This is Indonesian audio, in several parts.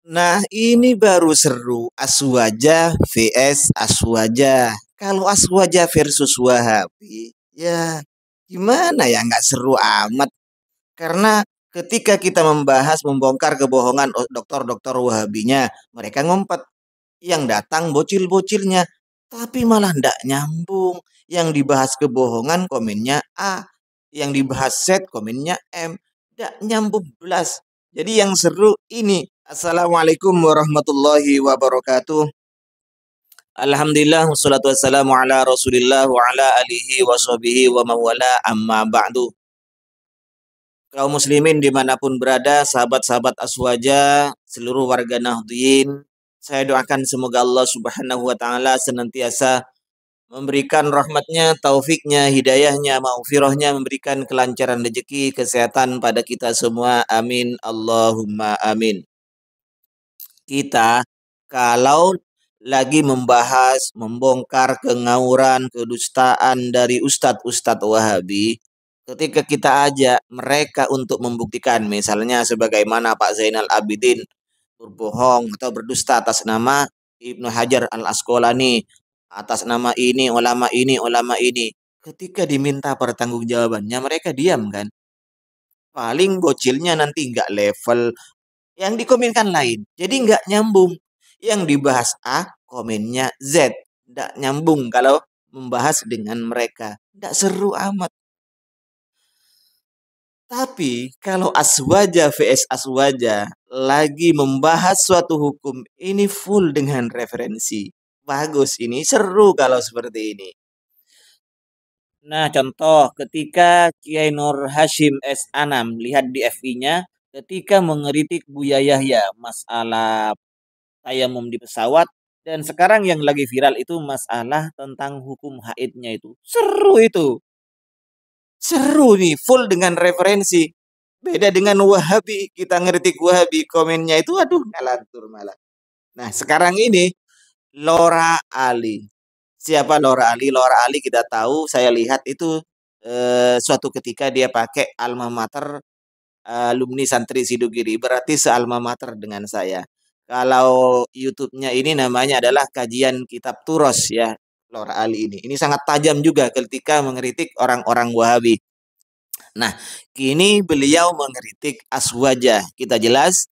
Nah, ini baru seru. Aswaja vs Aswaja. Kalau Aswaja versus Wahabi, ya gimana ya nggak seru amat. Karena ketika kita membahas membongkar kebohongan dokter-dokter Wahabinya, mereka ngumpet. Yang datang bocil-bocilnya, tapi malah ndak nyambung. Yang dibahas kebohongan komennya A, yang dibahas Z komennya M, ndak nyambung belas. Jadi yang seru ini. Assalamualaikum warahmatullahi wabarakatuh. Alhamdulillah wassalatu wassalamu ala Rasulillah wa ala alihi wa sahbihi wa mawala amma ba'du. Kaum muslimin dimanapun berada, sahabat-sahabat Aswaja, seluruh warga Nahdien, saya doakan semoga Allah Subhanahu wa taala senantiasa memberikan rahmatnya, taufiknya, hidayahnya, maghfirahnya, memberikan kelancaran rezeki, kesehatan pada kita semua. Amin. Allahumma amin. Kita kalau lagi membahas, membongkar kengawuran, kedustaan dari ustadz-ustadz Wahabi, ketika kita ajak mereka untuk membuktikan, misalnya sebagaimana Pak Zainal Abidin berbohong atau berdusta atas nama Ibnu Hajar Al Asqalani, atas nama ini, ulama ini. Ketika diminta pertanggungjawabannya, mereka diam kan? Paling bocilnya nanti nggak level, yang dikomenkan lain. Jadi nggak nyambung. Yang dibahas A, komennya Z. Nggak nyambung kalau membahas dengan mereka. Nggak seru amat. Tapi kalau Aswaja vs Aswaja lagi membahas suatu hukum, ini full dengan referensi. Bagus ini, seru kalau seperti ini. Nah, contoh ketika Kiai Nur Hashim S. Anam, lihat di FI-nya, ketika mengeritik Buya Yahya masalah tayamum di pesawat, dan sekarang yang lagi viral itu masalah tentang hukum haidnya itu. Seru itu. Seru nih, full dengan referensi. Beda dengan Wahabi, kita ngeritik Wahabi, komennya itu aduh ngalantur malah. Nah, sekarang ini Lora Ali. Siapa Lora Ali? Lora Ali kita tahu, saya lihat itu suatu ketika dia pakai alma mater alumni santri Sidugiri, berarti sealma mater dengan saya. Kalau YouTube-nya ini namanya adalah kajian kitab Turos ya, Lora Ali ini. Ini sangat tajam juga ketika mengkritik orang-orang Wahabi. Nah, kini beliau mengkritik Aswaja. Kita jelas,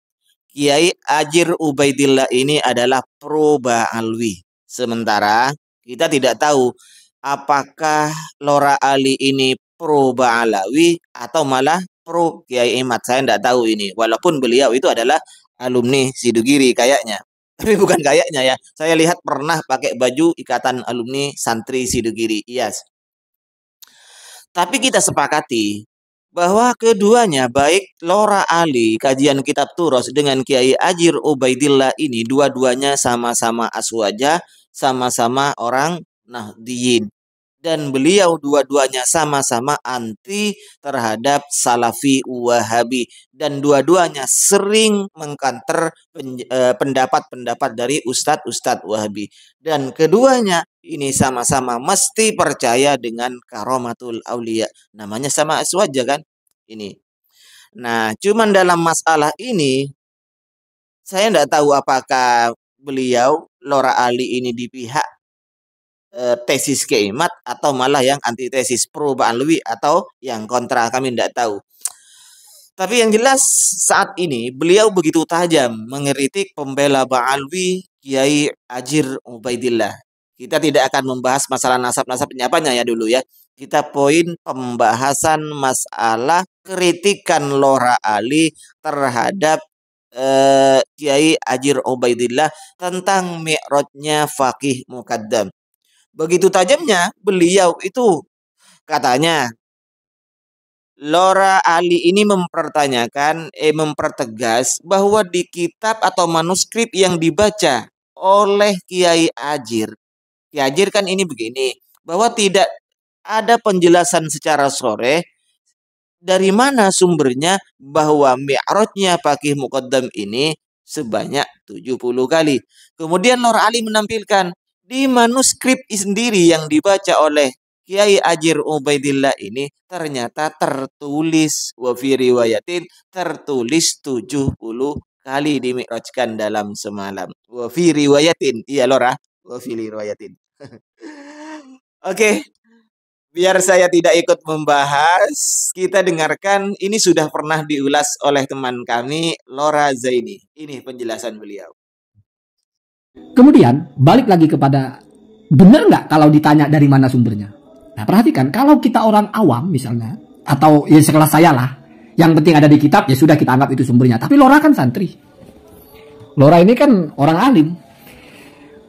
Kiai Ajir Ubaidillah ini adalah pro Ba'alwi. Sementara kita tidak tahu apakah Lora Ali ini pro Ba'alawi atau malah pro Kiai Imad. Saya tidak tahu ini. Walaupun beliau itu adalah alumni Sidugiri kayaknya. Tapi bukan kayaknya ya. Saya lihat pernah pakai baju ikatan alumni santri Sidugiri. Yes. Tapi kita sepakati bahwa keduanya baik Lora Ali kajian kitab Turos dengan Kiai Ajir Ubaidillah ini dua-duanya sama-sama aswaja, sama-sama orang Nahdien. Dan beliau dua-duanya sama-sama anti terhadap Salafi Wahabi. Dan dua-duanya sering mengkanter pendapat-pendapat dari Ustadz-Ustadz Wahabi. Dan keduanya ini sama-sama mesti percaya dengan karomatul aulia. Namanya sama aswaja kan? Ini. Nah, cuman dalam masalah ini, saya tidak tahu apakah beliau, Lora Ali ini di pihak tesis keimat atau malah yang antitesis pro Ba'alwi atau yang kontra, kami tidak tahu. Tapi yang jelas saat ini beliau begitu tajam mengeritik pembela Ba'alwi Kiai Ajir Ubaidillah. Kita tidak akan membahas masalah nasab-nasab penyapanya ya dulu ya. Kita poin pembahasan masalah kritikan Lora Ali terhadap Kiai Ajir Ubaidillah tentang mi'rajnya Faqih Muqaddam. Begitu tajamnya beliau itu, katanya Lora Ali ini mempertegas bahwa di kitab atau manuskrip yang dibaca oleh Kiai Ajir, Kiai Ajir kan ini begini, bahwa tidak ada penjelasan secara sore dari mana sumbernya bahwa mi'rajnya Faqih Muqaddam ini sebanyak 70 kali. Kemudian Lora Ali menampilkan di manuskrip sendiri yang dibaca oleh Kiai Ajir Ubaidillah ini ternyata tertulis wa fi riwayatin tertulis 70 kali dimi'rajkan dalam semalam. Wa fi riwayatin, iya Lora, wa fi riwayatin. Oke, biar saya tidak ikut membahas, kita dengarkan ini sudah pernah diulas oleh teman kami Lora Zaini. Ini penjelasan beliau. Kemudian balik lagi kepada benar nggak kalau ditanya dari mana sumbernya. Nah perhatikan, kalau kita orang awam misalnya, atau ya sekelas saya lah, yang penting ada di kitab ya sudah kita anggap itu sumbernya. Tapi Lora kan santri, Lora ini kan orang alim.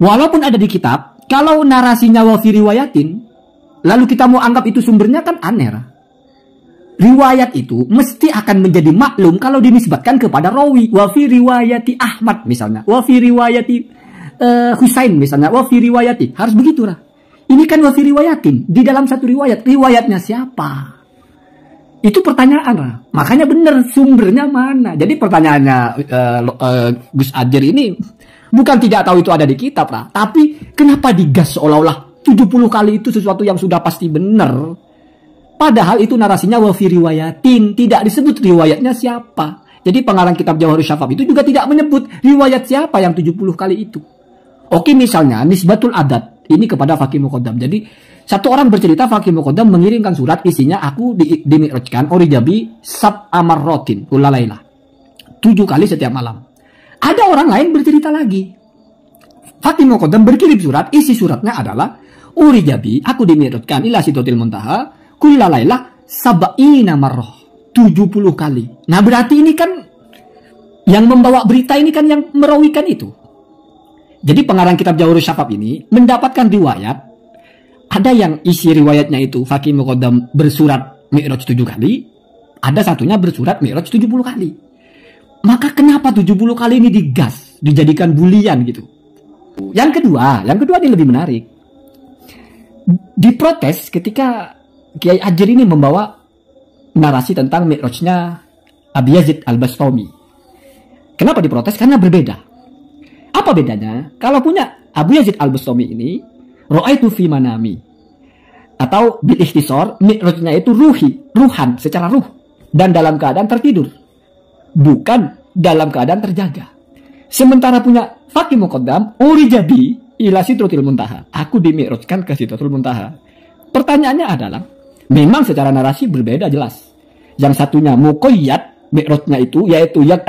Walaupun ada di kitab, kalau narasinya wa fi riwayatin, lalu kita mau anggap itu sumbernya kan aneh. Riwayat itu mesti akan menjadi maklum kalau dinisbatkan kepada rawi. Wa fi riwayati Ahmad misalnya, wa fi riwayati Husain misalnya, wa fi riwayati, harus begitu lah. Ini kan wa fi riwayatin, di dalam satu riwayat, riwayatnya siapa? Itu pertanyaan lah. Makanya benar, sumbernya mana? Jadi pertanyaannya Gus Ajer ini bukan tidak tahu itu ada di kitab lah, tapi kenapa digas seolah-olah 70 kali itu sesuatu yang sudah pasti benar? Padahal itu narasinya wa fi riwayatin, tidak disebut riwayatnya siapa. Jadi pengarang kitab Jawharus Syafaf itu juga tidak menyebut riwayat siapa yang 70 kali itu. Oke, misalnya nisbatul adat ini kepada Faqih Muqaddam. Jadi satu orang bercerita Faqih Muqaddam mengirimkan surat isinya aku dimi'rajkan orijabi sab amarrotin ulalailah 7 kali setiap malam. Ada orang lain bercerita lagi, Faqih Muqaddam berkirim surat, isi suratnya adalah orijabi aku dimi'rajkan ila sidratil muntaha kulalailah sab'ina marrah 70 kali. Nah berarti ini kan yang membawa berita ini kan yang merawikan itu. Jadi pengarang kitab Jawharus Syafaf ini mendapatkan riwayat, ada yang isi riwayatnya itu Faqih Muqaddam bersurat mi'raj 7 kali, ada satunya bersurat mi'raj 70 kali. Maka kenapa 70 kali ini digas, dijadikan bulian gitu? Yang kedua ini lebih menarik. Diprotes ketika Kiai Ajer ini membawa narasi tentang mi'rajnya Abi Yazid Al-Bastami. Kenapa diprotes? Karena berbeda. Apa bedanya? Kalau punya Abu Yazid Al-Bastami ini, ra'aitu fi manami, atau bil ikhtisar, mi'rajnya itu ruhan, secara ruh, dan dalam keadaan tertidur, bukan dalam keadaan terjaga. Sementara punya Faqih Muqaddam, urijabi ila sidratil muntaha, aku dimi'rajkan ke sidratul muntaha. Pertanyaannya adalah, memang secara narasi berbeda jelas. Yang satunya muqayyad, mi'rajnya itu yaitu yang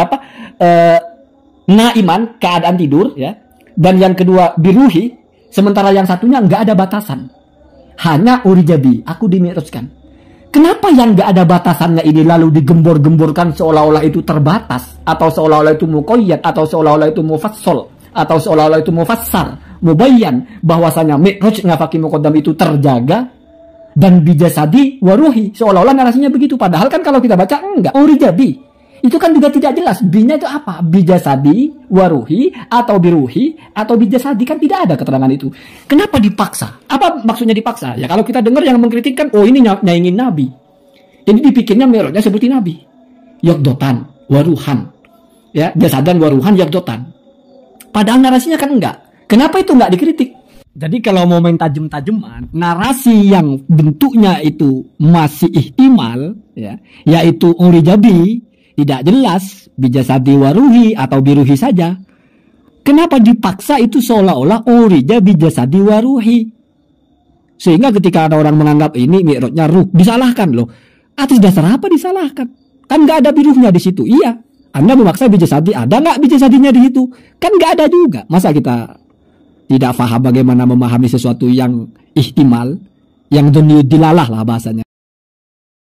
naiman, keadaan tidur ya. Dan yang kedua biruhi, sementara yang satunya nggak ada batasan. Hanya urijabi, aku dimi'rajkan. Kenapa yang nggak ada batasannya ini lalu digembor-gemborkan seolah-olah itu terbatas, atau seolah-olah itu muqayyad, atau seolah-olah itu mufassal, atau seolah-olah itu mufassar, mubayyan, bahwasanya mi'rajnya Faqih Muqaddam itu terjaga dan bijasadi waruhi, seolah-olah narasinya begitu. Padahal kan kalau kita baca enggak, urijabi itu kan juga tidak jelas. Binya itu apa? Bijasadi, waruhi, atau biruhi, atau bijasadi, kan tidak ada keterangan itu. Kenapa dipaksa? Apa maksudnya dipaksa? Ya kalau kita dengar yang mengkritikkan, oh ini nyaingin Nabi. Jadi dipikirnya mi'rajnya seperti Nabi. Yakdotan, waruhan. Ya, jasadan, waruhan, yakdotan. Padahal narasinya kan enggak. Kenapa itu enggak dikritik? Jadi kalau mau main tajem-tajeman, narasi yang bentuknya itu masih ihtimal, ya, yaitu urijabi, tidak jelas, bijasadi waruhi atau biruhi saja. Kenapa dipaksa itu seolah-olah urija bijasadi waruhi? Sehingga ketika ada orang menganggap ini mi'rajnya ruh, disalahkan loh. Atas dasar apa disalahkan? Kan nggak ada biruhnya di situ. Iya, Anda memaksa bijasadi, ada nggak bijasadinya di situ? Kan nggak ada juga. Masa kita tidak paham bagaimana memahami sesuatu yang ihtimal, yang dilalah lah bahasanya.